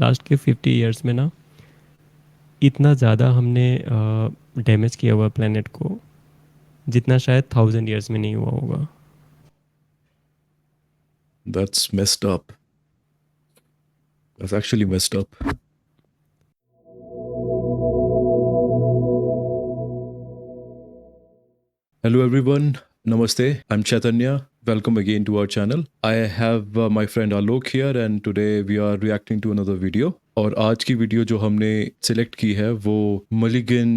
Last के 50 years में ना इतना ज़्यादा हमने डैमेज किया हुआ प्लेनेट को जितना शायद 1000 इयर्स में नहीं हुआ होगा। That's messed up. That's actually messed up. Hello everyone, Namaste. I'm Chaitanya. Welcome again to our channel. I have my friend Alok here and today we are reacting to another video. और आज की video जो हमने select की है वो Mulligan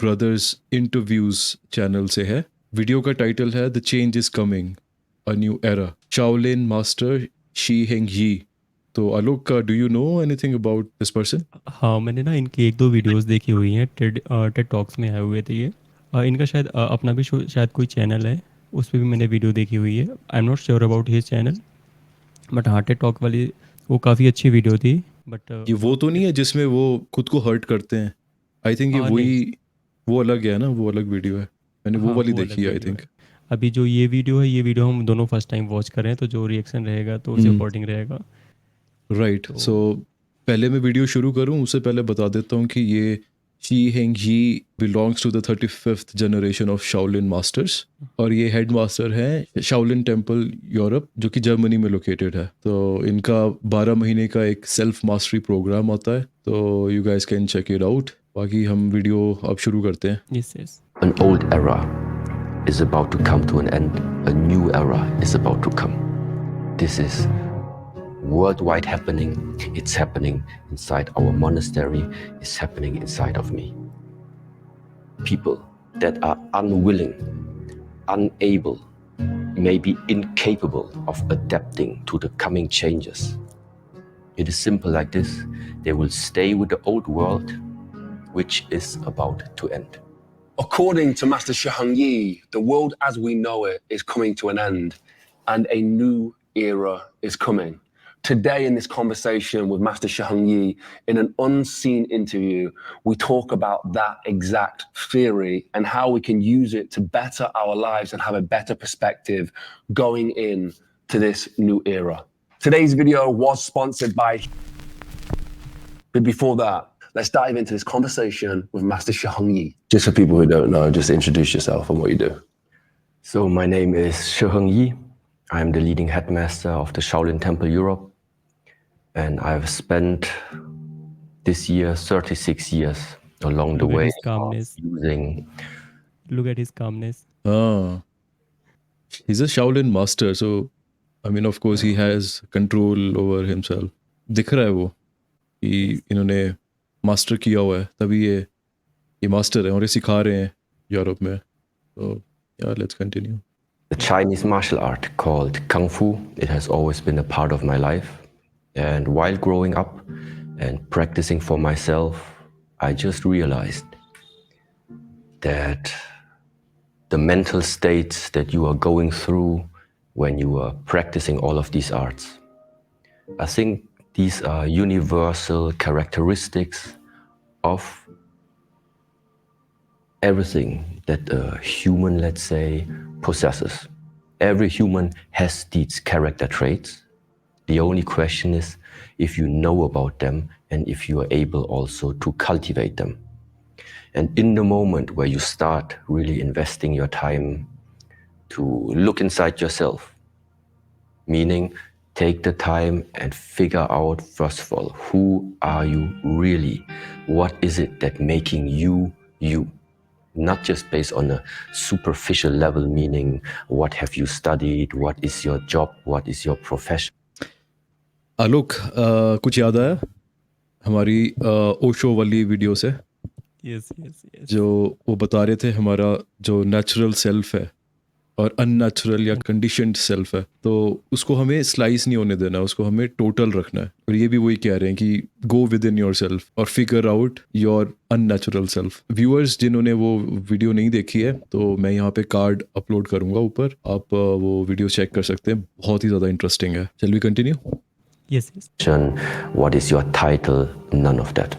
brothers interviews channel से है। वीडियो का टाइटल है the change is coming a new era, Shaolin master Shi Heng Yi. तो आलोक का do you know anything about this person? हाँ, मैंने ना इनकी 1-2 वीडियोस देखी हुई हैं, टेड टॉक्स में आए हुए थे ये। इनका शायद अपना भी शायद कोई चैनल है, उस पे भी मैंने वीडियो देखी हुई है। I am not sure about his channel, but हाँ, टेड टॉक वाली वो काफ़ी अच्छी वीडियो थी। बट ये वो तो नहीं है जिसमें वो खुद को हर्ट करते हैं? आई थिंक ये नहीं, वही, वो अलग है ना, वो अलग वीडियो है। मैंने वो हाँ, वाली वो अलग देखी है आई वीडियो थिंक। है। अभी जो ये वीडियो है, ये वीडियो हम दोनों फर्स्ट टाइम वॉच कर रहे हैं, तो जो रिएक्शन रहेगा तो उसी अकॉर्डिंग रहेगा। राइट। तो सो पहले मैं वीडियो शुरू करूं उससे पहले बता देता हूं कि ये Shi Heng he belongs to the 35th generation of Shaolin masters और ये हेड मास्टर है शाओलिन टेम्पल यूरोप जो कि जर्मनी में लोकेटेड है। तो इनका 12 महीने का एक सेल्फ मास्टरी प्रोग्राम आता है, तो you guys can check it out. बाकी हम वीडियो अब शुरू करते हैं। Yes yes An old era is about to come to an end. A new era is about to come. This is worldwide happening. It's happening inside our monastery. It's happening inside of me. People that are unwilling, unable, maybe incapable of adapting to the coming changes. It is simple like this. They will stay with the old world, which is about to end. According to Master Shahang Yi, the world as we know it is coming to an end and a new era is coming. Today in this conversation with Master Shahang Yi, in an unseen interview, we talk about that exact theory and how we can use it to better our lives and have a better perspective going in to this new era. Today's video was sponsored by... But before that, let's dive into this conversation with Master Shahang Yi. Just for people who don't know, just introduce yourself and what you do. So my name is Shiheng Yi. I'm the leading headmaster of the Shaolin Temple Europe. And I've spent this year 36 years along the Look at way his calmness. using... Look at his calmness. He's a Shaolin master, so I mean of course he has control over himself. दिख रहा है वो कि इन्होंने master किया हुआ है, तभी ये मास्टर है और ये सिखा रहे हैं यूरोप में। तो yeah, let's continue. The Chinese martial art called Kung Fu. It has always been a part of my life. And while growing up and practicing for myself, I just realized that the mental states that you are going through when you are practicing all of these arts, I think these are universal characteristics of everything that a human, let's say, possesses. Every human has these character traits. The only question is if you know about them and if you are able also to cultivate them. And in the moment where you start really investing your time to look inside yourself, meaning take the time and figure out, first of all, who are you really? What is it that making you, you? Not just based on a superficial level, meaning what have you studied, what is your job, what is your profession. आलोक, कुछ याद आया हमारी ओशो वाली video से? Yes yes yes जो वो बता रहे थे हमारा जो नेचुरल सेल्फ है और अननेचुरल या कंडीशनड सेल्फ है, तो उसको हमें स्लाइस नहीं होने देना, उसको हमें टोटल रखना है। और ये भी वही कह रहे हैं कि go within yourself और figure out your unnatural self. Viewers जिन्होंने वो वीडियो नहीं देखी है, तो मैं यहाँ पे कार्ड अपलोड करूंगा ऊपर, आप वो वीडियो चेक कर सकते हैं, बहुत ही ज़्यादा इंटरेस्टिंग है। Shall we continue. Yes yes What is your title? None of that.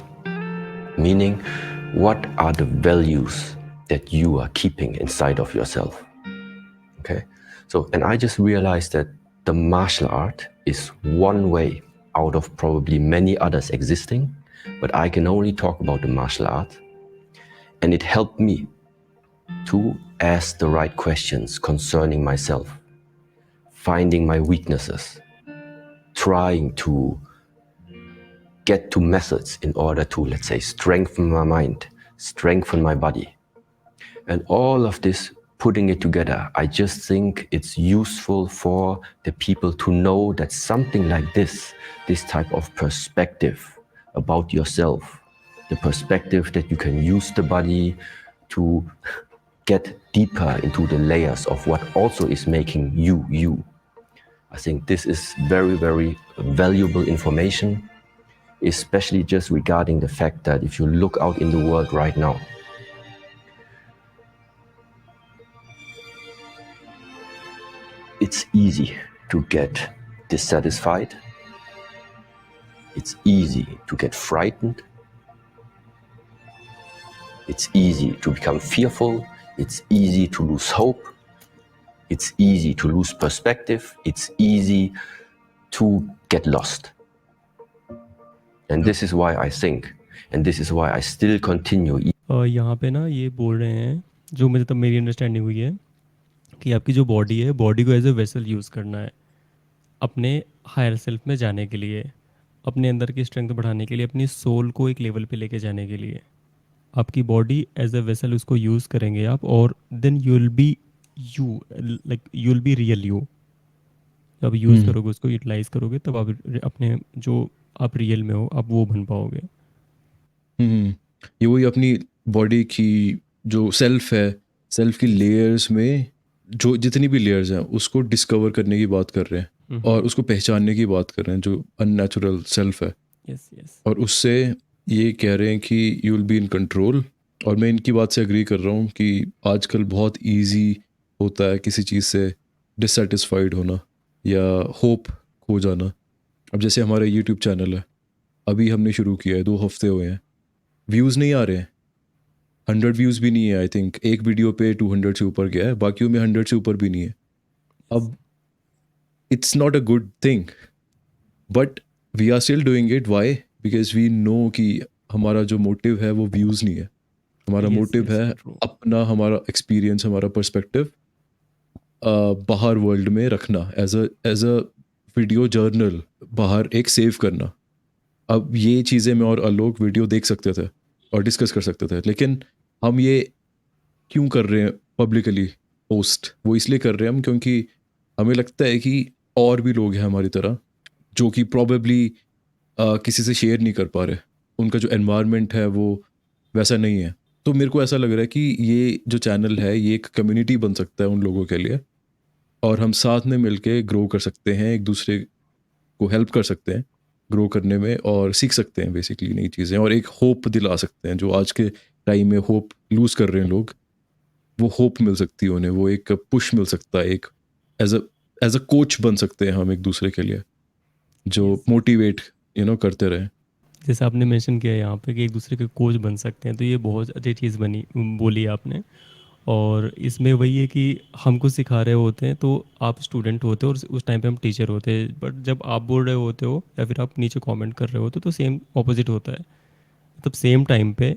Meaning, what are the values that you are keeping inside of yourself? Okay, so and I just realized that the martial art is one way out of probably many others existing, but I can only talk about the martial art. And it helped me to ask the right questions concerning myself, finding my weaknesses, trying to get to methods in order to, let's say, strengthen my mind, strengthen my body. And all of this, putting it together, I just think it's useful for the people to know that something like this type of perspective about yourself, the perspective that you can use the body to get deeper into the layers of what also is making you, you. I think this is very, very valuable information, especially just regarding the fact that if you look out in the world right now, it's easy to get dissatisfied. It's easy to get frightened. It's easy to become fearful. It's easy to lose hope. It's easy to lose perspective. It's easy to get lost. And this is why I think, and this is why I still continue. यहाँ पे ना ये बोल रहे हैं, जो मुझे तब मेरी अंडरस्टैंडिंग हुई है, कि आपकी जो बॉडी है, बॉडी को एज ए वेसल यूज़ करना है अपने हायर सेल्फ में जाने के लिए, अपने अंदर की स्ट्रेंथ बढ़ाने के लिए, अपनी सोल को एक लेवल पे लेके जाने के लिए। आपकी बॉडी एज ए वेसल उसको यूज़ करेंगे आप, और then you will be you, like you will be real you. जब यूज़ करोगे, उसको यूटिलाइज करोगे, तब आप अपने जो आप रियल में हो, आप वो बन पाओगे। ये वही अपनी बॉडी की जो सेल्फ है, सेल्फ की लेयर्स में जो जितनी भी लेयर्स हैं उसको डिस्कवर करने की बात कर रहे हैं और उसको पहचानने की बात कर रहे हैं, जो अननेचुरल सेल्फ है। Yes yes. और उससे ये कह रहे हैं कि you will be in control. और मैं इनकी बात से एग्री कर रहा हूँ कि आजकल बहुत इजी होता है किसी चीज़ से डिससेटिस्फाइड होना या होप खो जाना। अब जैसे हमारा यूट्यूब चैनल है, अभी हमने शुरू किया है, 2 हफ्ते हुए हैं, व्यूज़ नहीं आ रहे हैं, 100 व्यूज़ भी नहीं है। आई थिंक एक वीडियो पे 200 से ऊपर गया है, बाकियों में 100 से ऊपर भी नहीं है। अब it's not a good thing, but we are still doing it. Why? Because we know कि हमारा जो मोटिव है वो व्यूज़ नहीं है, हमारा मोटिव है अपना, हमारा एक्सपीरियंस, हमारा पर्सपेक्टिव बाहर वर्ल्ड में रखना, एज अ वीडियो जर्नल बाहर एक सेव करना। अब ये चीज़ें मैं और आलोक वीडियो देख सकते थे और डिस्कस कर सकते थे, लेकिन हम ये क्यों कर रहे हैं पब्लिकली पोस्ट? वो इसलिए कर रहे हैं हम क्योंकि हमें लगता है कि और भी लोग हैं हमारी तरह जो कि प्रॉबेबली किसी से शेयर नहीं कर पा रहे, उनका जो एनवायरनमेंट है वो वैसा नहीं है। तो मेरे को ऐसा लग रहा है कि ये जो चैनल है ये एक कम्युनिटी बन सकता है उन लोगों के लिए, और हम साथ में मिलके ग्रो कर सकते हैं, एक दूसरे को हेल्प कर सकते हैं ग्रो करने में, और सीख सकते हैं बेसिकली नई चीज़ें, और एक होप दिला सकते हैं। जो आज के टाइम में होप लूज़ कर रहे हैं लोग, वो होप मिल सकती है उन्हें, वो एक पुश मिल सकता है, एक एज अ कोच बन सकते हैं हम एक दूसरे के लिए, जो मोटिवेट करते रहें। जैसे आपने मेंशन किया यहाँ पे कि एक दूसरे के कोच बन सकते हैं, तो ये बहुत अच्छी चीज़ बोली आपने। और इसमें वही है कि हम कुछ सिखा रहे होते हैं तो आप स्टूडेंट होते हो और उस टाइम पे हम टीचर होते हैं, बट जब आप बोल रहे होते हो या फिर आप नीचे कमेंट कर रहे होते हो तो सेम ऑपोजिट होता है। मतलब सेम टाइम पे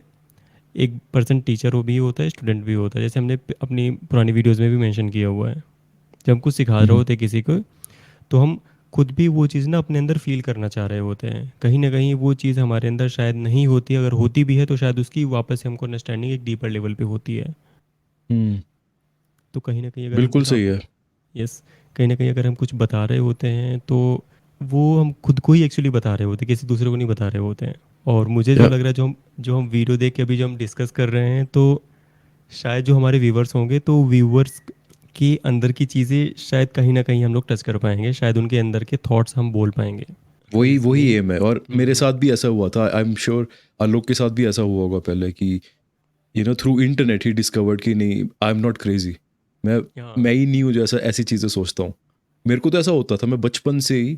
एक पर्सन टीचर भी होता है, स्टूडेंट भी होता है। जैसे हमने अपनी पुरानी वीडियोज़ में भी मेंशन किया हुआ है, जब हम कुछ सिखा रहे होते हैं किसी को, तो हम खुद भी वो चीज़ ना अपने अंदर फील करना चाह रहे होते हैं। कहीं ना कहीं वो चीज़ हमारे अंदर शायद नहीं होती, अगर होती भी है तो शायद उसकी वापस से हमको अंडरस्टैंडिंग एक डीपर लेवल पे होती है। तो कहीं ना कहीं अगर बिल्कुल सही है। यस, कहीं ना कहीं अगर हम कुछ बता रहे होते हैं तो वो हम खुद को ही एक्चुअली बता रहे होते हैं, किसी दूसरे को नहीं बता रहे होते हैं। और मुझे जो लग रहा है, जो हम वीडियो देख के अभी जो हम डिस्कस कर रहे हैं, तो शायद जो हमारे व्यूवर्स होंगे, तो व्यूवर्स के अंदर की चीज़ें शायद कहीं ना कहीं हम लोग टच कर पाएंगे, शायद उनके अंदर के थॉट्स हम बोल पाएंगे। वही एम है। और मेरे साथ भी ऐसा हुआ था, आई एम श्योर आलोक के साथ भी ऐसा हुआ होगा पहले, कि थ्रू इंटरनेट ही डिस्कवर्ड कि नहीं, आई एम नॉट क्रेजी, मैं ही नहीं हूँ जो ऐसी चीज़ें सोचता हूँ। मेरे को तो ऐसा होता था, मैं बचपन से ही,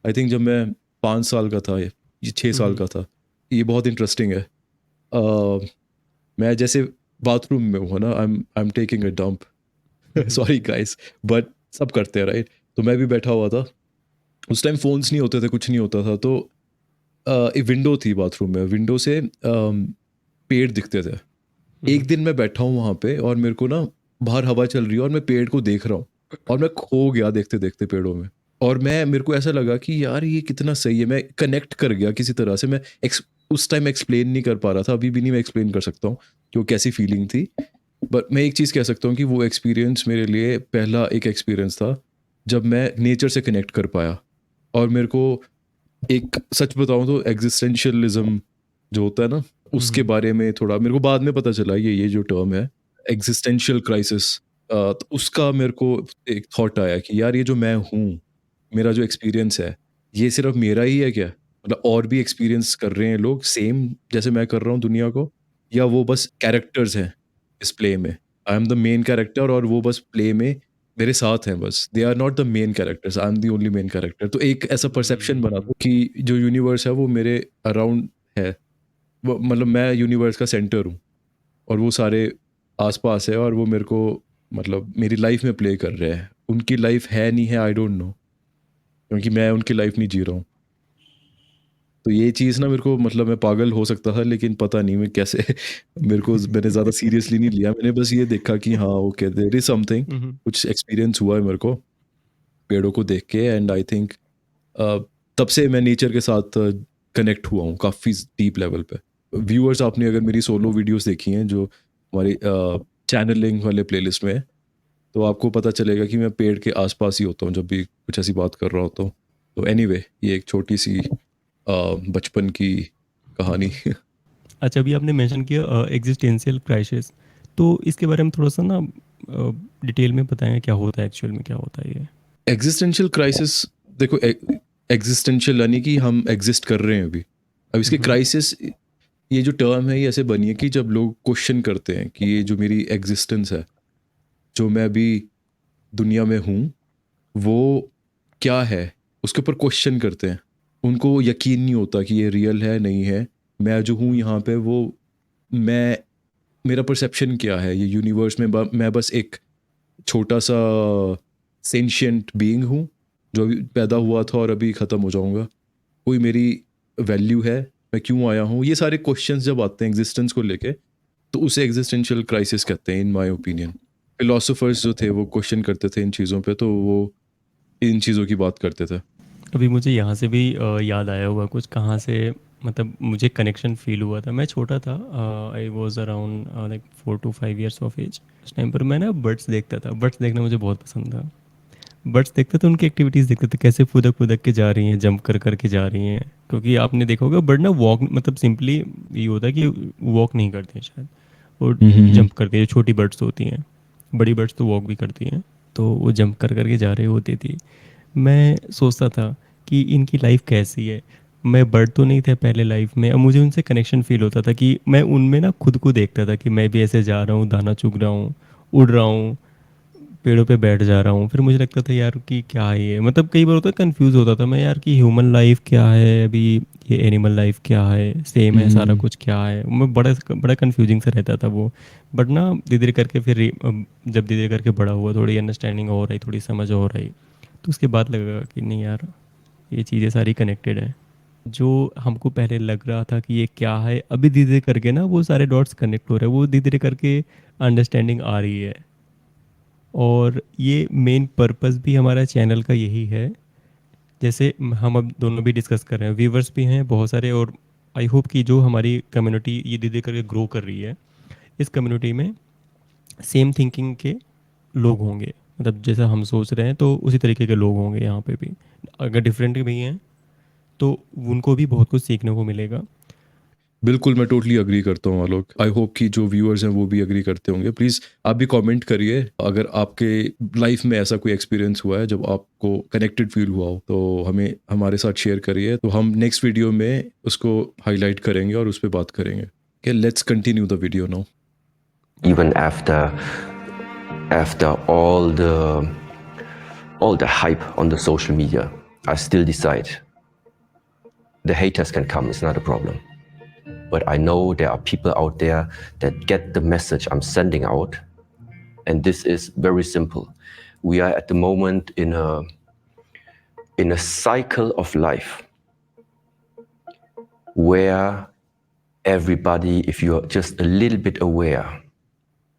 आई थिंक जब मैं 5 साल का था, ये 6 साल का था, ये बहुत इंटरेस्टिंग है। मैं जैसे बाथरूम में हूँ ना, I am taking a dump, sorry guys, but सब करते हैं राइट। तो मैं भी बैठा हुआ था उस टाइम फ़ोन्स नहीं होते थे, कुछ नहीं होता था, तो एक विंडो थी बाथरूम में, विंडो से पेड़ दिखते थे। एक दिन मैं बैठा हूँ वहाँ पे और मेरे को ना बाहर हवा चल रही है और मैं पेड़ को देख रहा हूँ और मैं खो गया देखते-देखते पेड़ों में। और मेरे को ऐसा लगा कि यार ये कितना सही है, मैं कनेक्ट कर गया किसी तरह से। मैं उस टाइम एक्सप्लेन नहीं कर पा रहा था, अभी भी नहीं मैं एक्सप्लेन कर सकता हूँ कि वो कैसी फीलिंग थी। बट मैं एक चीज़ कह सकता हूँ कि वो एक्सपीरियंस मेरे लिए पहला एक एक्सपीरियंस था, जब मैं नेचर से कनेक्ट कर पाया। और मेरे को एक सच बताऊँ तो एक्जिस्टेंशियलिज़्म जो होता है ना, उसके बारे में थोड़ा मेरे को बाद में पता चला, ये जो टर्म है एक्जिस्टेंशियल क्राइसिस, तो उसका मेरे को एक थॉट आया कि यार ये जो मैं हूँ, मेरा जो एक्सपीरियंस है, ये सिर्फ मेरा ही है क्या? मतलब और भी एक्सपीरियंस कर रहे हैं लोग सेम जैसे मैं कर रहा हूँ दुनिया को, या वो बस कैरेक्टर्स हैं इस प्ले में? I am the main character और वो बस प्ले में मेरे साथ हैं बस। They are not the main characters, I am the only main character. तो एक ऐसा परसेप्शन बना था कि जो यूनिवर्स है वो मेरे अराउंड है। वो मतलब मैं यूनिवर्स का सेंटर हूँ और वो सारे आस-पास है और वो मेरे को मतलब मेरी लाइफ में प्ले कर रहे हैं। उनकी लाइफ है नहीं है, आई डोंट नो, क्योंकि मैं उनकी लाइफ नहीं जी रहा हूँ। तो ये चीज़ ना मेरे को मतलब मैं पागल हो सकता था, लेकिन पता नहीं मैं कैसे मैंने ज़्यादा सीरियसली नहीं लिया। मैंने बस ये देखा कि हाँ, ओके देयर इज़ समथिंग, कुछ एक्सपीरियंस हुआ है मेरे को पेड़ों को देख के, एंड आई थिंक तब से मैं नेचर के साथ कनेक्ट हुआ हूँ काफ़ी डीप लेवल पे। व्यूअर्स, आपने अगर मेरी सोलो वीडियोस देखी हैं जो हमारी चैनलिंग वाले प्लेलिस्ट में है, तो आपको पता चलेगा कि मैं पेड़ के आसपास ही होता हूँ जब भी कुछ ऐसी बात कर रहा होता हूँ। तो एनीवे, ये एक छोटी सी बचपन की कहानी। अच्छा, अभी आपने मेंशन किया एग्जिस्टेंशियल क्राइसिस, तो इसके बारे में थोड़ा-सा ना डिटेल में बताएँ, क्या होता है एक्चुअल में, क्या होता है ये? एग्जिस्टेंशियल क्राइसिस, देखो एग्जिस्टेंशियल यानी कि हम एग्जिस्ट कर रहे हैं अभी। अब इसके क्राइसिस, ये जो टर्म है ये ऐसे बनी है कि जब लोग क्वेश्चन करते हैं कि ये जो मेरी एग्जिस्टेंस है, जो मैं अभी दुनिया में हूँ, वो क्या है? उसके ऊपर क्वेश्चन करते हैं। उनको यकीन नहीं होता कि ये रियल है, नहीं है। मैं जो हूँ यहाँ पे, वो मैं मेरा परसेप्शन क्या है? ये यूनिवर्स में मैं बस एक छोटा-सा सेंशिएंट बीइंग हूँ, जो अभी पैदा हुआ था और अभी ख़त्म हो जाऊँगा। कोई मेरी वैल्यू है? मैं क्यों आया हूँ? ये सारे क्वेश्चंस जब आते हैं एग्जिस्टेंस को लेके, तो उसे एग्जिस्टेंशियल क्राइसिस कहते हैं इन माय ओपिनियन। फिलोसोफर्स जो थे वो क्वेश्चन करते थे इन चीज़ों पे, तो वो इन चीज़ों की बात करते थे। अभी मुझे यहाँ से भी याद आया हुआ कुछ, कहाँ से मतलब मुझे कनेक्शन फ़ील हुआ था। मैं छोटा था, I was around like 4 to 5 years of age. उस टाइम पर मैं ना बर्ड्स देखता था, बर्ड्स देखना मुझे बहुत पसंद था। बर्ड्स देखते थे, उनकी एक्टिविटीज़ देखते थे, कैसे फुदक-फुदक के जा रही हैं, जंप कर के जा रही हैं। क्योंकि आपने देखा होगा बर्ड ना वॉक मतलब सिंपली ये होता है कि वॉक नहीं करते हैं शायद, वो जंप करती है। छोटी बर्ड्स होती हैं, बड़ी बर्ड्स तो वॉक भी करती हैं, तो वो जंप कर के जा रही होती थी। मैं सोचता था कि इनकी लाइफ कैसी है। मैं बर्ड तो नहीं थे पहले लाइफ में, अब मुझे उनसे कनेक्शन फ़ील होता था कि मैं उनमें ना खुद को देखता था कि मैं भी ऐसे जा रहा हूँ, दाना चुग रहा हूँ, उड़ रहा हूँ, पेड़ों पे बैठ जा रहा हूँ। फिर मुझे लगता था यार कि क्या है ये, मतलब कई बार होता है कंफ्यूज होता था मैं यार कि ह्यूमन लाइफ क्या है अभी, ये एनिमल लाइफ क्या है, सेम है सारा कुछ क्या है। मैं बड़ा कंफ्यूजिंग सा रहता था वो। बट ना धीरे धीरे करके फिर जब धीरे धीरे करके बड़ा हुआ, थोड़ी अंडरस्टैंडिंग हो रही, थोड़ी समझ हो रही, तो उसके बाद लगा कि नहीं यार, ये चीज़ें सारी कनेक्टेड है। जो हमको पहले लग रहा था कि ये क्या है, अभी धीरे धीरे करके ना वो सारे डॉट्स कनेक्ट हो रहे हैं, वो धीरे धीरे करके अंडरस्टैंडिंग आ रही है। और ये मेन पर्पस भी हमारा चैनल का यही है। जैसे हम अब दोनों भी डिस्कस कर रहे हैं, व्यूवर्स भी हैं बहुत सारे, और आई होप कि जो हमारी कम्युनिटी ये धीरे धीरे करके ग्रो कर रही है, इस कम्युनिटी में सेम थिंकिंग के लोग होंगे। मतलब जैसा हम सोच रहे हैं तो उसी तरीके के लोग होंगे यहाँ पे भी। अगर डिफरेंट भी हैं तो उनको भी बहुत कुछ सीखने को मिलेगा। बिल्कुल, मैं टोटली एग्री करता हूँ आलोक। आई होप कि जो व्यूअर्स हैं वो भी एग्री करते होंगे। प्लीज़ आप भी कमेंट करिए अगर आपके लाइफ में ऐसा कोई एक्सपीरियंस हुआ है जब आपको कनेक्टेड फील हुआ हो, तो हमें हमारे साथ शेयर करिए, तो हम नेक्स्ट वीडियो में उसको हाईलाइट करेंगे और उस पे बात करेंगे। Okay, let's continue the video now. Even after all the hype on the social media, I still decide the haters can come, it's not a problem. But I know there are people out there that get the message I'm sending out. And this is very simple. We are at the moment in in a cycle of life where everybody, if you're just a little bit aware,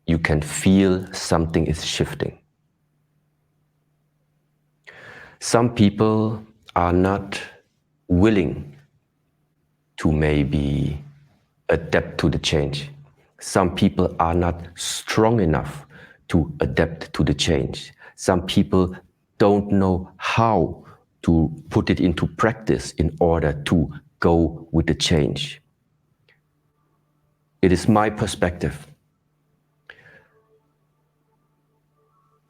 you can feel something is shifting. Some people are not willing to maybe adapt to the change. Some people are not strong enough to adapt to the change. Some people don't know how to put it into practice in order to go with the change. It is my perspective.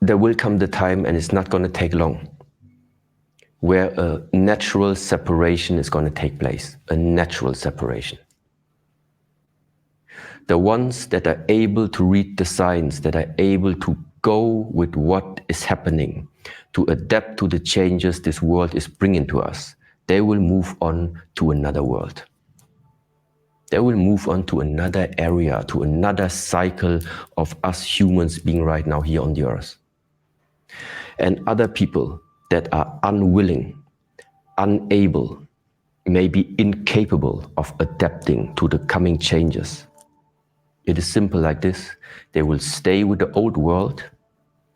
There will come the time, and it's not going to take long, where a natural separation is going to take place, a natural separation. The ones that are able to read the signs, that are able to go with what is happening, to adapt to the changes this world is bringing to us, they will move on to another world. They will move on to another area, to another cycle of us humans being right now here on the earth. And other people that are unwilling, unable, maybe incapable of adapting to the coming changes. It is simple like this. They will stay with the old world,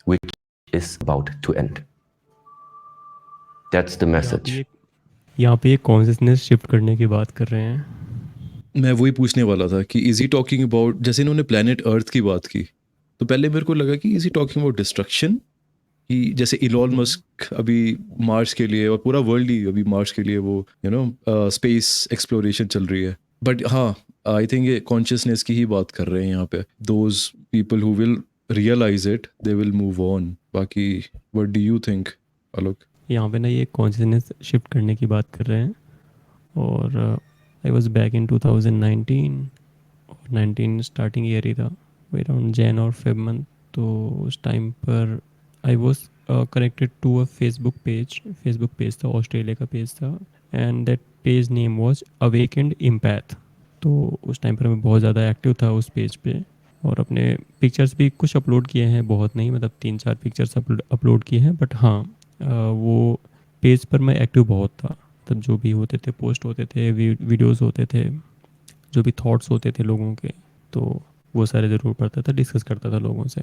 which is about to end. That's the message. यहाँ पे consciousness shift करने की बात कर रहे हैं. मैं वही पूछने वाला था कि इज ही टॉकिंग अबाउट, जैसे इन्होंने प्लेनेट अर्थ की बात की तो पहले मेरे को लगा कि is he talking about destruction, कि जैसे इलॉन मस्क अभी मार्स के लिए और पूरा वर्ल्ड ही अभी मार्स के लिए वो स्पेस एक्सप्लोरेशन चल रही है. बट हाँ, आई थिंक ये कॉन्शियसनेस की ही बात कर रहे हैं यहाँ पे. Those people who will realise it, they will move on. बाकी what do you think Alok? यहाँ पे ना ये कॉन्शियसनेस शिफ्ट करने की बात कर रहे हैं. और आई वॉज बैक इन 2019 और 19 स्टार्टिंग ईयर ही था, अराउंड जैन और फेब मंथ. तो उस टाइम पर I was connected to a Facebook page था, ऑस्ट्रेलिया का पेज था, and that page name was Awakened Empath. तो उस टाइम पर मैं बहुत ज़्यादा एक्टिव था उस पेज पे, और अपने पिक्चर्स भी कुछ अपलोड किए हैं, बहुत नहीं, मतलब 3-4 पिक्चर्स अपलोड किए हैं. बट हाँ, वो पेज पर मैं एक्टिव बहुत था. तब जो भी होते थे, पोस्ट होते थे, वीडियोस होते थे, जो भी थॉट्स होते थे लोगों के, तो वो सारे ज़रूर पढ़ता था, डिस्कस करता था लोगों से.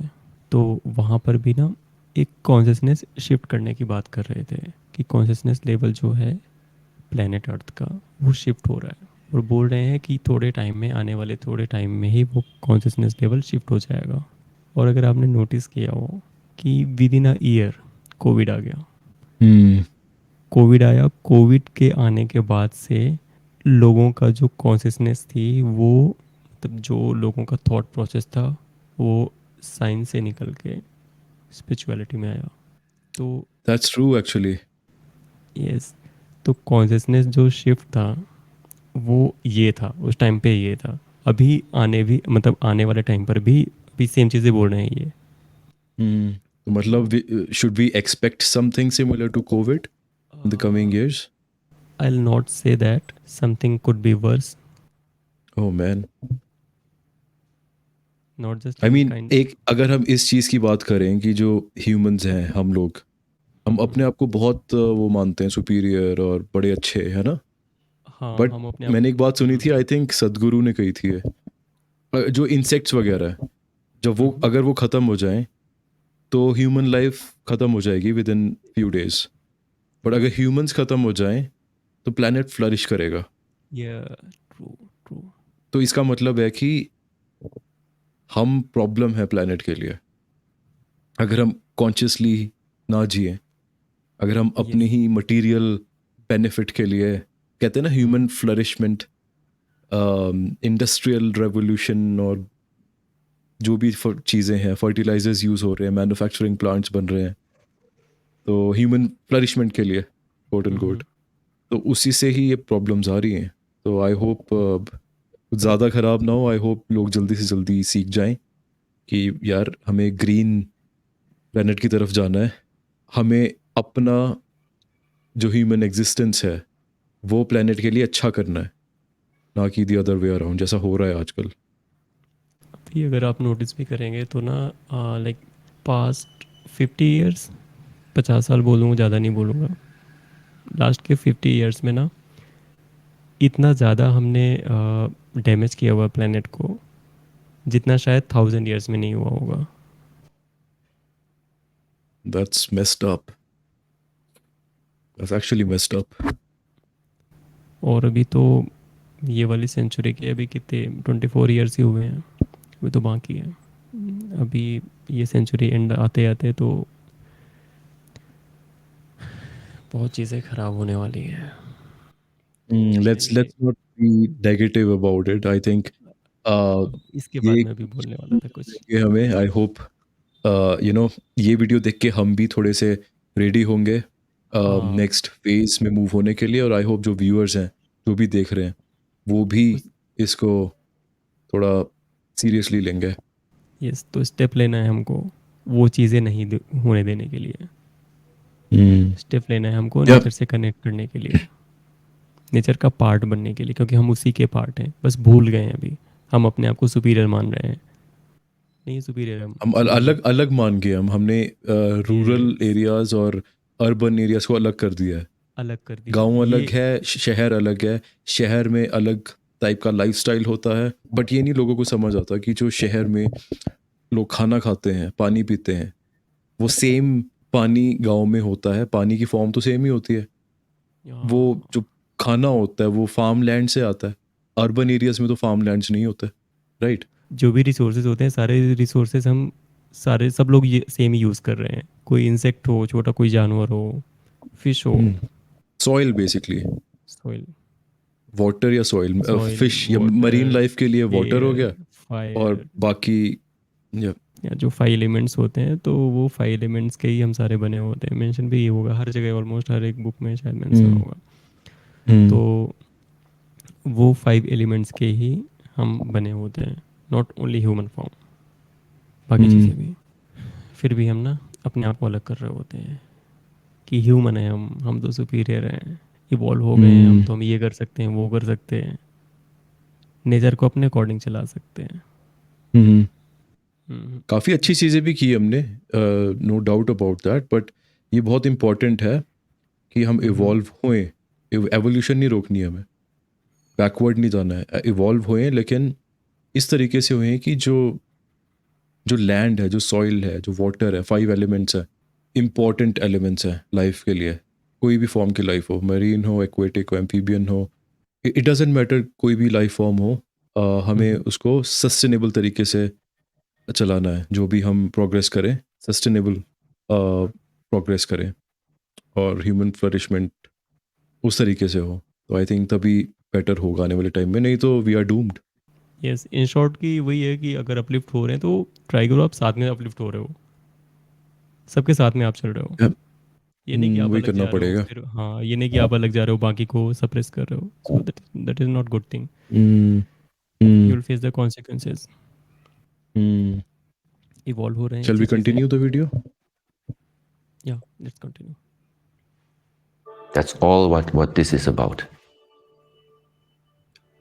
तो वहाँ पर भी ना एक कॉन्शियसनेस शिफ्ट करने की बात कर रहे थे कि कॉन्शियसनेस लेवल जो है प्लेनेट अर्थ का वो शिफ्ट हो रहा है, और बोल रहे हैं कि थोड़े टाइम में, आने वाले थोड़े टाइम में ही वो कॉन्शियसनेस लेवल शिफ्ट हो जाएगा. और अगर आपने नोटिस किया हो कि within a year Covid आ गया. कोविड आया, कोविड के आने के बाद से लोगों का जो कॉन्शियसनेस थी, वो मतलब जो लोगों का थॉट प्रोसेस था, वो साइंस से निकल के स्पिरिचुअलिटी में आया. तो दैट्स ट्रू एक्चुअली. यस, तो कॉन्शियसनेस जो शिफ्ट था वो ये था, उस टाइम पे ये था. अभी आने वाले टाइम पर भी अभी सेम चीज़ें बोल रहे हैं ये. तो मतलब should we expect something similar to Covid in the coming years? I'll not say that. Something could be worse. Oh man. Not just I mean, kind. एक अगर हम इस चीज़ की बात करें कि जो ह्यूमंस हैं, हम अपने आप को बहुत वो मानते हैं सुपीरियर और बड़े अच्छे, है ना? हाँ, बट हम अपने मैंने एक बात सुनी थी, आई थिंक सदगुरु ने कही थी ये, जो इंसेक्ट्स वगैरह है, जब वो अगर वो ख़त्म हो जाएं तो ह्यूमन लाइफ ख़त्म हो जाएगी with in few days. But अगर ह्यूमंस ख़त्म हो जाएं तो प्लैनेट फ्लरिश करेगा. ट्रू. तो इसका मतलब है कि हम प्रॉब्लम है प्लैनेट के लिए. अगर हम कॉन्शियसली ना जिए, अगर हम अपने ही मटेरियल बेनिफिट के लिए, कहते हैं ना ह्यूमन फ्लरिशमेंट, इंडस्ट्रियल रेवोल्यूशन, और जो भी चीज़ें हैं, फर्टिलाइजर्स यूज़ हो रहे हैं, मैन्युफैक्चरिंग प्लांट्स बन रहे हैं, तो ह्यूमन फ्लरिशमेंट के लिए, कोट एंड कोट, तो उसी से ही ये प्रॉब्लम्स आ रही हैं. तो आई होप ज़्यादा ख़राब ना हो. आई होप लोग जल्दी से जल्दी सीख जाएं कि यार हमें ग्रीन प्लैनेट की तरफ जाना है. हमें अपना जो ह्यूमन एग्जिस्टेंस है वो प्लैनेट के लिए अच्छा करना है, ना कि दी अदर वे अराउंड, जैसा हो रहा है आजकल. अभी अगर आप नोटिस भी करेंगे तो ना, लाइक पास्ट 50 ईयर्स, 50 साल बोलूँगा, ज़्यादा नहीं बोलूँगा, लास्ट के 50 इयर्स में ना इतना ज़्यादा हमने डैमेज किया हुआ प्लेनेट को जितना शायद 1000 इयर्स में नहीं हुआ होगा। That's messed up. That's actually messed up. और अभी तो ये वाली सेंचुरी के अभी कितने 24 इयर्स ही हुए हैं, अभी तो बाकी है। अभी ये सेंचुरी एंड आते आते तो बहुत चीज़ें ख़राब होने वाली हैं। Let's not be negative about it. I think इसके बाद ये मैं भी बोलने वाला था कुछ। ये हमें आई होप ये वीडियो देख के हम भी थोड़े से रेडी होंगे नेक्स्ट फेज में मूव होने के लिए, और आई होप जो व्यूअर्स हैं जो भी देख रहे हैं वो भी इसको थोड़ा सीरियसली लेंगे। यस, तो स्टेप लेना है हमको वो चीज़ें नहीं होने देने के लिए। स्टेप लेना है हमको Yep. नेचर से कनेक्ट करने के लिए, नेचर का पार्ट बनने के लिए, क्योंकि हम उसी के पार्ट हैं, बस भूल गए हैं अभी। हम अपने आप को सुपीरियर मान रहे हैं, नहीं सुपीरियर हम अलग अलग मान गए, हमने रूरल एरियाज और अर्बन एरियाज को अलग कर दिया है। अलग कर दिया। गांव अलग है, शहर अलग है, शहर में अलग टाइप का लाइफस्टाइल होता है, बट ये नहीं लोगों को समझ आता कि जो शहर में लोग खाना खाते हैं, पानी पीते हैं, वो सेम पानी गांव में होता है। पानी की फॉर्म तो सेम ही होती है। वो जो खाना होता है वो फार्म लैंड से आता है। अर्बन एरियाज में तो फार्म लैंड्स नहीं होते, राइट? जो भी रिसोर्सेज होते हैं, सारे रिसोर्सेज हम सारे सब लोग ये सेम ही यूज़ कर रहे हैं। कोई इंसेक्ट हो, छोटा कोई जानवर हो, फिश हो, सॉइल बेसिकली, सॉइल, वाटर या सॉइल, फिश या मरीन लाइफ के लिए वाटर हो गया, फायर, और बाकी या जो 5 एलिमेंट्स होते हैं, तो वो 5 एलिमेंट्स के ही हम सारे बने होते हैं। मेंशन भी ये होगा हर जगह, ऑलमोस्ट हर एक बुक में शायद मेंशन होगा। तो वो 5 एलिमेंट्स के ही हम बने होते हैं, नॉट ओनली ह्यूमन फॉर्म, बाकी चीज़ें भी। फिर भी हम ना अपने आप को अलग कर रहे होते हैं कि ह्यूमन है हम तो सुपीरियर हैं, इवॉल्व हो गए हैं हम, तो हम ये कर सकते हैं, वो कर सकते हैं, नेचर को अपने अकॉर्डिंग चला सकते हैं। काफ़ी अच्छी चीज़ें भी की हमने, no doubt about that, but ये बहुत इम्पॉर्टेंट है कि हम इवॉल्व होएं। एवोल्यूशन नहीं रोकनी है हमें, बैकवर्ड नहीं जाना है, इवॉल्व होएं, लेकिन इस तरीके से होएं कि जो लैंड है, जो सॉइल है, जो वाटर है, 5 एलिमेंट्स है, इम्पॉर्टेंट एलिमेंट्स हैं लाइफ के लिए। कोई भी फॉर्म की लाइफ हो, मरीन हो, एक्वेटिक हो, एम्फीबियन हो, इट डजेंट मैटर, कोई भी लाइफ फॉर्म हो, हमें उसको सस्टेनेबल तरीके से चलाना है। जो भी हम प्रोग्रेस करें, सस्टेनेबल प्रोग्रेस करें, और ह्यूमन फ्लरिशमेंट उस तरीके से हो, तो आई थिंक तभी बेटर होगा आने वाले टाइम में, नहीं तो we are doomed. Yes, in short की वही है कि अगर अपलिफ्ट हो रहे हैं तो ट्राई करो आप साथ में अपलिफ्ट हो रहे हो, सबके साथ में आप चल रहे हो। ये नहीं कि आप वही अलग करना जा रहे पड़ेगा। हो, फिर हाँ, ये नहीं कि आप अलग जा रहे हो बाकी को सप्रेस कर रहे हो, so that is not good thing. You will face the consequences. Evolve हो रहे हैं। Shall we continue the video? या let's continue. That's all what this is about.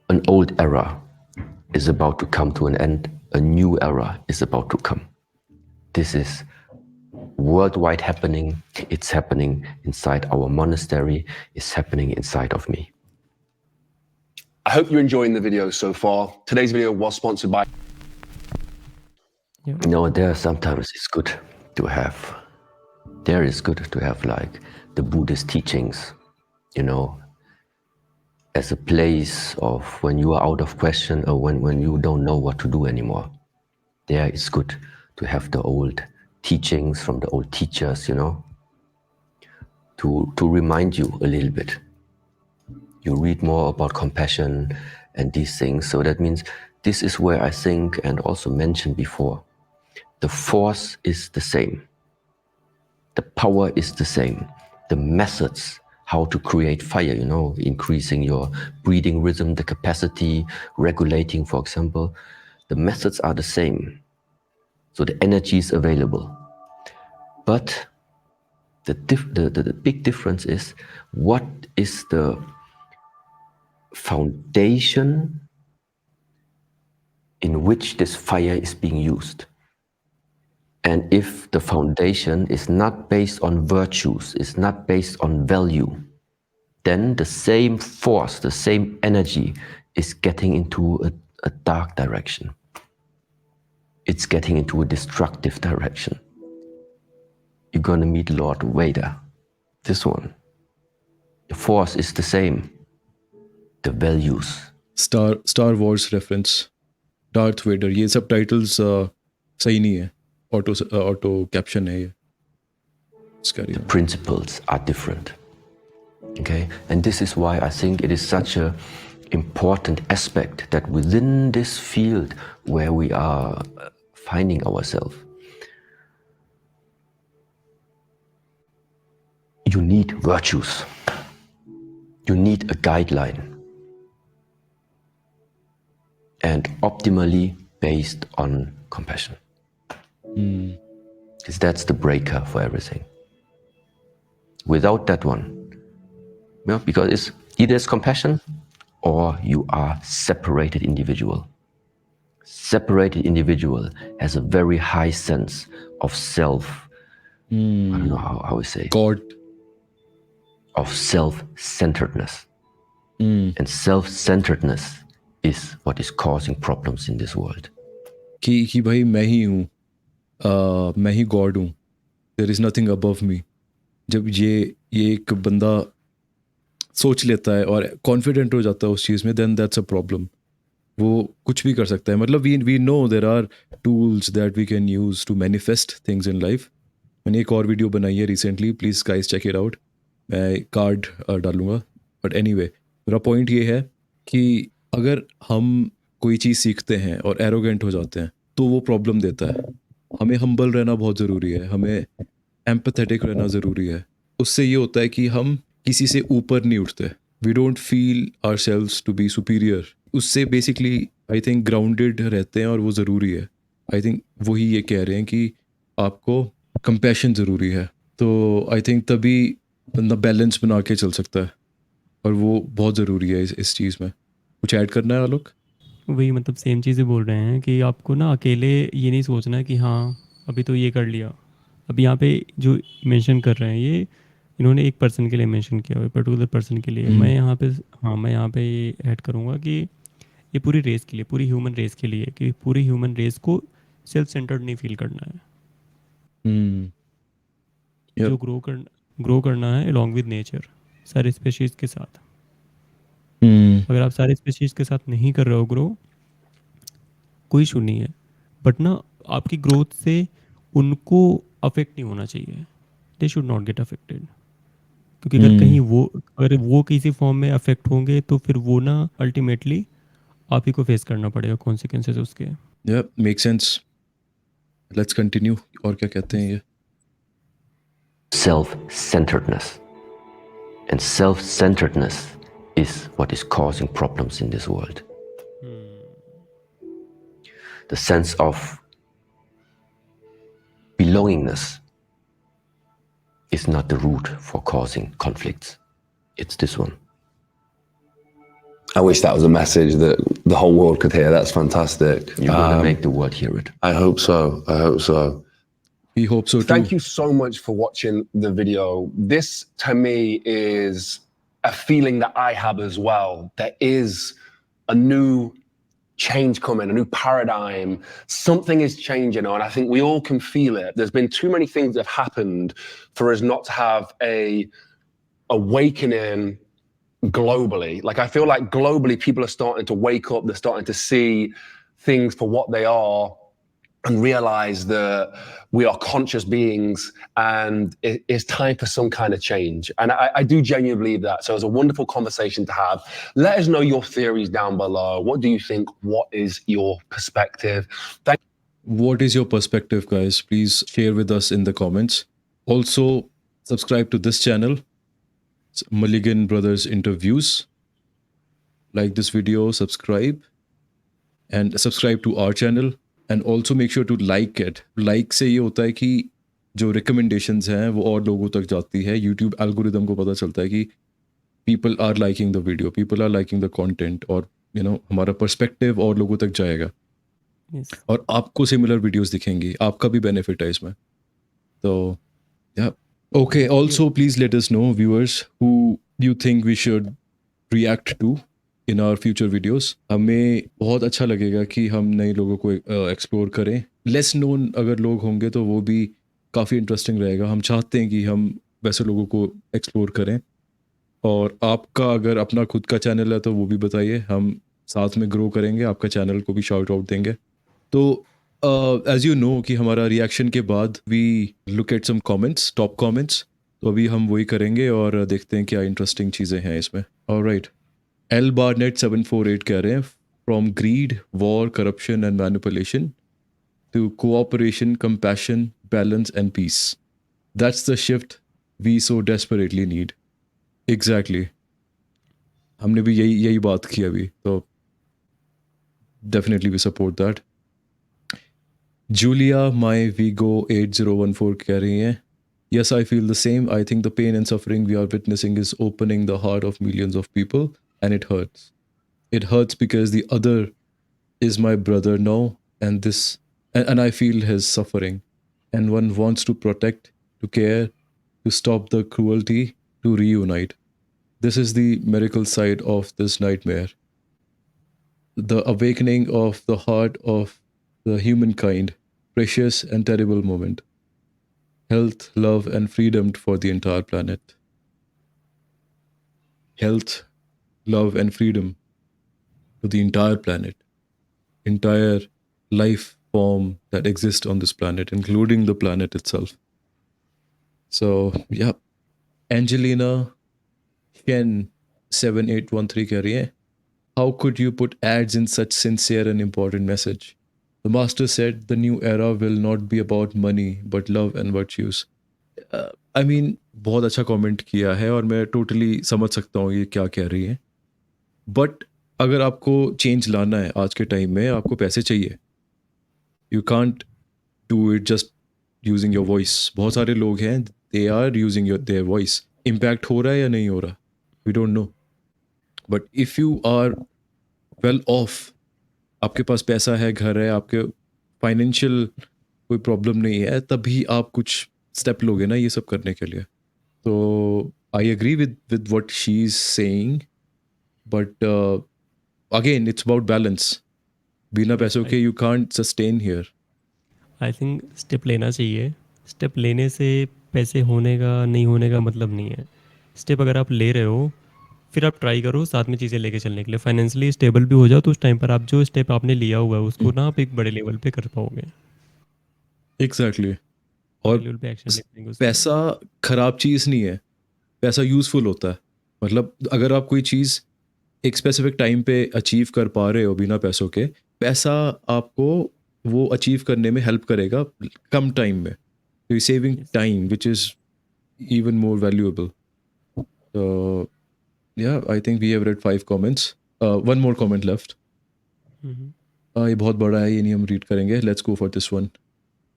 An old era is about to come to an end. A new era is about to come. This is worldwide happening. It's happening inside our monastery. It's happening inside of me. I hope you're enjoying the video so far. Today's video was sponsored by... You know, there are sometimes it's good to have, there is good to have like the Buddhist teachings, you know, as a place of when you are out of question or when you don't know what to do anymore. There it's good to have the old teachings from the old teachers, you know, to remind you a little bit. You read more about compassion and these things. So that means this is where I think, and also mentioned before, the force is the same. The power is the same. The methods, how to create fire, you know, increasing your breathing rhythm, the capacity, regulating, for example, the methods are the same. So the energy is available. But the big difference is, what is the foundation in which this fire is being used? And if the foundation is not based on virtues, is not based on value, then the same force, the same energy is getting into a dark direction. It's getting into a destructive direction. You're going to meet Lord Vader. This one. The force is the same. The values. Star Wars reference. Darth Vader. ये सब titles सही नहीं है. Auto caption है ये. The principles are different. Okay? And this is why I think it is such a important aspect that within this field where we are finding ourselves, you need virtues. You need a guideline. And optimally based on compassion. Because that's the breaker for everything. Without that one, because it's either it's compassion or you are separated individual. Separated individual has a very high sense of self. I don't know how we say it. God. Of self-centeredness. And self-centeredness is what is causing problems in this world. कि भाई मैं ही हूँ, मैं ही God हूँ. There is nothing above me. जब ये एक बंदा सोच लेता है और कॉन्फिडेंट हो जाता है उस चीज़ में, then that's a problem. वो कुछ भी कर सकता है. मतलब we know there are tools that we can use to manifest things in life. मैंने एक और वीडियो बनाई है recently, please guys check it out. मैं कार्ड डालूंगा. बट anyway, मेरा पॉइंट ये है कि अगर हम कोई चीज़ सीखते हैं और एरोगेंट हो जाते हैं तो वो प्रॉब्लम देता है. हमें हम्बल रहना बहुत ज़रूरी है. हमें एम्पैथेटिक रहना ज़रूरी है. उससे ये होता है कि हम किसी से ऊपर नहीं उठते. We don't feel ourselves to be superior. उससे बेसिकली आई थिंक ग्राउंडेड रहते हैं और वो ज़रूरी है. आई थिंक वही ये कह रहे हैं कि आपको कंपैशन ज़रूरी है. तो आई थिंक तभी बंदा बैलेंस बना के चल सकता है और वो बहुत ज़रूरी है इस चीज़ में. कुछ ऐड करना है आलोक? वही मतलब सेम चीज़ें बोल रहे हैं कि आपको ना अकेले ये नहीं सोचना है कि हाँ अभी तो ये कर लिया. अब यहाँ पे जो मेंशन कर रहे हैं ये इन्होंने एक पर्सन के लिए मेंशन किया हुआ है, पर्टिकुलर पर्सन के लिए. मैं यहाँ पे ये ऐड करूँगा कि ये पूरी रेस के लिए, पूरी ह्यूमन रेस के लिए, कि पूरी ह्यूमन रेस को सेल्फ सेंटर्ड नहीं फील करना है. जो ग्रो करना है अलॉन्ग विद नेचर, सारे स्पेशीज़ के साथ. अगर आप सारे स्पेशीज़ के साथ नहीं कर रहे हो ग्रो, कोई इशू नहीं है. बट ना आपकी ग्रोथ से उनको अफेक्ट नहीं होना चाहिए. They should not get affected. क्योंकि अगर वो किसी फॉर्म में अफेक्ट होंगे तो फिर वो ना अल्टीमेटली आप ही को फेस करना पड़ेगा कॉन्सिक्वेंसेस उसके. या मेक सेंस. Let's continue. और क्या कहते हैं ये? Self-centeredness. And self-centeredness is what is causing problems in this world. The sense of belongingness is not the root for causing conflicts. It's this one. I wish that was a message that the whole world could hear. That's fantastic. You're going to make the world hear it. I hope so. I hope so. We hope so too. Thank you so much for watching the video. This to me is a feeling that I have as well. There is a new change coming, a new paradigm. Something is changing, and I think we all can feel it. There's been too many things that have happened for us not to have a awakening globally. Like, I feel like globally people are starting to wake up. They're starting to see things for what they are and realize that we are conscious beings and it's time for some kind of change. And I do genuinely believe that. So it's a wonderful conversation to have. Let us know your theories down below. What do you think? What is your perspective? What is your perspective, guys? Please share with us in the comments. Also, subscribe to this channel, it's Mulligan Brothers Interviews. Like this video, subscribe, and subscribe to our channel. And also make sure to like it. Like से ये होता है कि जो recommendations हैं वो और लोगों तक जाती है. YouTube algorithm को पता चलता है कि people are liking the video, people are liking the content, और हमारा perspective और लोगों तक जाएगा. Yes. और आपको similar videos दिखेंगी. आपका भी benefit है इसमें. तो yeah. Okay. Also, please let us know, viewers, who you think we should react to in our future videos? हमें बहुत अच्छा लगेगा कि हम नए लोगों को एक्सप्लोर करें. लेस नोन अगर लोग होंगे तो वो भी काफ़ी इंटरेस्टिंग रहेगा. हम चाहते हैं कि हम वैसे लोगों को एक्सप्लोर करें. और आपका अगर अपना खुद का चैनल है तो वो भी बताइए, हम साथ में ग्रो करेंगे, आपका चैनल को भी शाउट आउट देंगे. तो एज यू नो कि हमारा रिएक्शन के बाद we look at some comments, top comments. तो अभी हम वही करेंगे और देखते हैं क्या इंटरेस्टिंग चीज़ें हैं इसमें. ऑलराइट. एल बारनेट 748 कह रहे हैं, from greed, war, corruption and manipulation to cooperation, compassion, balance and peace. That's the shift we so desperately need. Exactly. हमने भी यही बात की अभी. तो definitely we support that. Julia माई वीगो 8014 कह रही हैं, yes, I feel the same. I think the pain and suffering we are witnessing is opening the heart of millions of people, and it hurts. It hurts because the other is my brother now, and I feel his suffering, and one wants to protect, to care, to stop the cruelty, to reunite. This is the miracle side of this nightmare. The awakening of the heart of the humankind, precious and terrible moment. Health, love, and freedom for the entire planet. Health, love, and freedom to the entire planet, entire life form that exists on this planet, including the planet itself. So, yeah. Angelina Shen 7813 कह रही है, how could you put ads in such sincere and important message? The master said the new era will not be about money, but love and virtues. I mean, बहुत अच्छा comment किया है और मैं totally समझ सकता हूँ ये क्या कह रही है. बट अगर आपको चेंज लाना है आज के टाइम में, आपको पैसे चाहिए. You can't do it just using your voice. बहुत सारे लोग हैं, they are using their voice. Impact हो रहा है या नहीं हो रहा, we don't know. But if you are well off, आपके पास पैसा है, घर है, आपके फाइनेंशियल कोई प्रॉब्लम नहीं है, तभी आप कुछ स्टेप लोगे ना ये सब करने के लिए. तो I agree with what she is saying, but again it's about balance. बिना पैसों के you can't sustain here. I think step लेना चाहिए. स्टेप लेने से पैसे होने का नहीं होने का मतलब नहीं है. स्टेप अगर आप ले रहे हो, फिर आप ट्राई करो साथ में चीज़ें लेके चलने के लिए. फाइनेंशियली स्टेबल भी हो जाओ तो उस टाइम पर आप जो स्टेप आपने लिया हुआ है उसको ना आप एक बड़े लेवल पे कर पाओगे. एग्जैक्टली. और लेवल पे एक्शन ले पाएंगे उस पर. पैसा खराब चीज़ नहीं है, पैसा यूज़फुल होता है. मतलब अगर आप कोई चीज़ एक स्पेसिफिक टाइम पे अचीव कर पा रहे हो बिना पैसों के, पैसा आपको वो अचीव करने में हेल्प करेगा कम टाइम में. तो you saving Yes. Time which is even more valuable. So, yeah, I think we have read 5 comments. One more comment left. हम्म. ये बहुत बड़ा है, ये नहीं हम रीड करेंगे. Let's go for this one.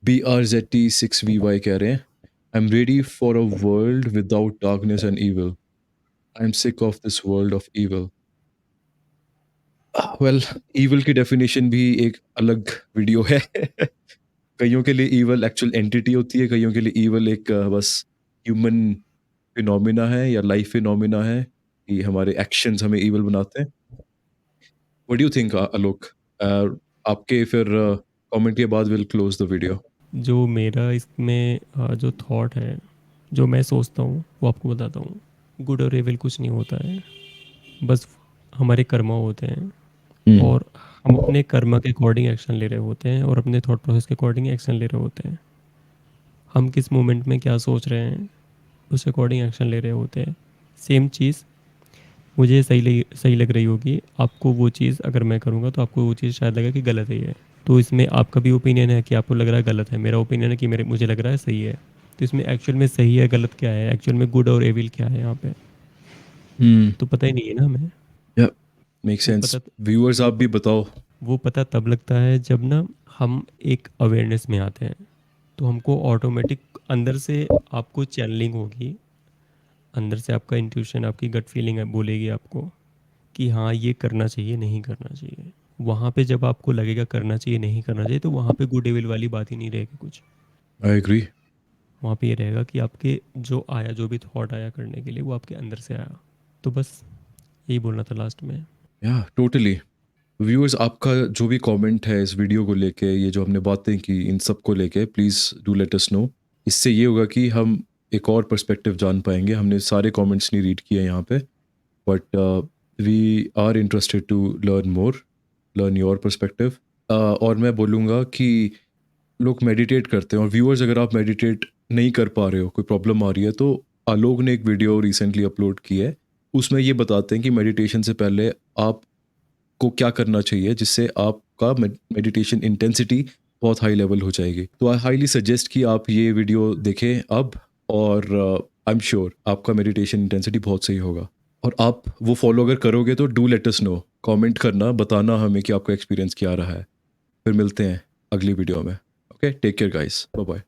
BRZT6VY कह रहे हैं, I'm ready for a world without darkness and evil. I'm sick of this world of evil. Well, evil की definition भी एक अलग वीडियो है. कईयों के लिए evil actual entity होती है, कईयों के लिए evil एक बस human फिनोमिना है या लाइफ फिनोमिना है कि हमारे एक्शंस हमें इवल बनाते हैं. व्हाट डू यू थिंक आलोक? आपके फिर कमेंट के बाद विल क्लोज द वीडियो. जो मेरा इसमें जो थॉट है, जो मैं सोचता हूँ वो आपको बताता हूँ. गुड और एविल कुछ नहीं होता है, बस हमारे कर्मा होते हैं और हम अपने कर्मा के अकॉर्डिंग एक्शन ले रहे होते हैं और अपने थॉट प्रोसेस के अकॉर्डिंग एक्शन ले रहे होते हैं. हम किस मोमेंट में क्या सोच रहे हैं उस अकॉर्डिंग एक्शन ले रहे होते हैं. सेम चीज़ मुझे सही लग रही होगी, आपको वो चीज़ अगर मैं करूँगा तो आपको वो चीज़ शायद लगे कि गलत है ये. तो इसमें आपका भी ओपिनियन है कि आपको लग रहा है गलत है, मेरा ओपिनियन है कि मुझे लग रहा है सही है. तो इसमें एक्चुअल में सही है गलत क्या है, एक्चुअल में गुड और एविल क्या है यहाँ पे, तो पता ही नहीं है ना हमें. या मेक सेंस. व्यूअर्स आप भी बताओ. वो पता तब लगता है जब ना हम एक अवेयरनेस में आते हैं. तो हमको ऑटोमेटिक अंदर से आपको चैनलिंग होगी, अंदर से आपका इंट्यूशन, आपकी गट फीलिंग है बोलेगी आपको कि हाँ ये करना चाहिए, नहीं करना चाहिए. वहाँ पे जब आपको लगेगा करना चाहिए, नहीं करना चाहिए, तो वहाँ पे गुड एविल वाली बात ही नहीं रहेगी कुछ. I agree. वहाँ पे ये रहेगा कि आपके जो भी थॉट आया करने के लिए वो आपके अंदर से आया. तो बस यही बोलना था लास्ट में। या टोटली व्यूअर्स, आपका जो भी कमेंट है इस वीडियो को लेके, ये जो हमने बातें की इन सब को लेके, please do let us know. इससे ये होगा कि हम एक और पर्सपेक्टिव जान पाएंगे। हमने सारे कमेंट्स नहीं रीड किए यहाँ पे, but we are interested to learn more, learn your perspective. और मैं बोलूँगा कि लोग मेडिटेट करते हैं, और व्यूअर्स अगर आप मेडिटेट नहीं कर पा रहे हो, कोई प्रॉब्लम आ रही है, तो आलोक ने एक वीडियो रिसेंटली अपलोड की है, उसमें ये बताते हैं कि मेडिटेशन से पहले आपको क्या करना चाहिए जिससे आपका मेडिटेशन इंटेंसिटी बहुत हाई लेवल हो जाएगी। तो आई हाईली सजेस्ट कि आप ये वीडियो देखें अब, और आई एम श्योर आपका मेडिटेशन इंटेंसिटी बहुत सही होगा। और आप वो फॉलो अगर करोगे तो do let us know, comment करना, बताना हमें कि आपका एक्सपीरियंस क्या रहा है। फिर मिलते हैं अगली वीडियो में। Okay, take care guys, bye bye.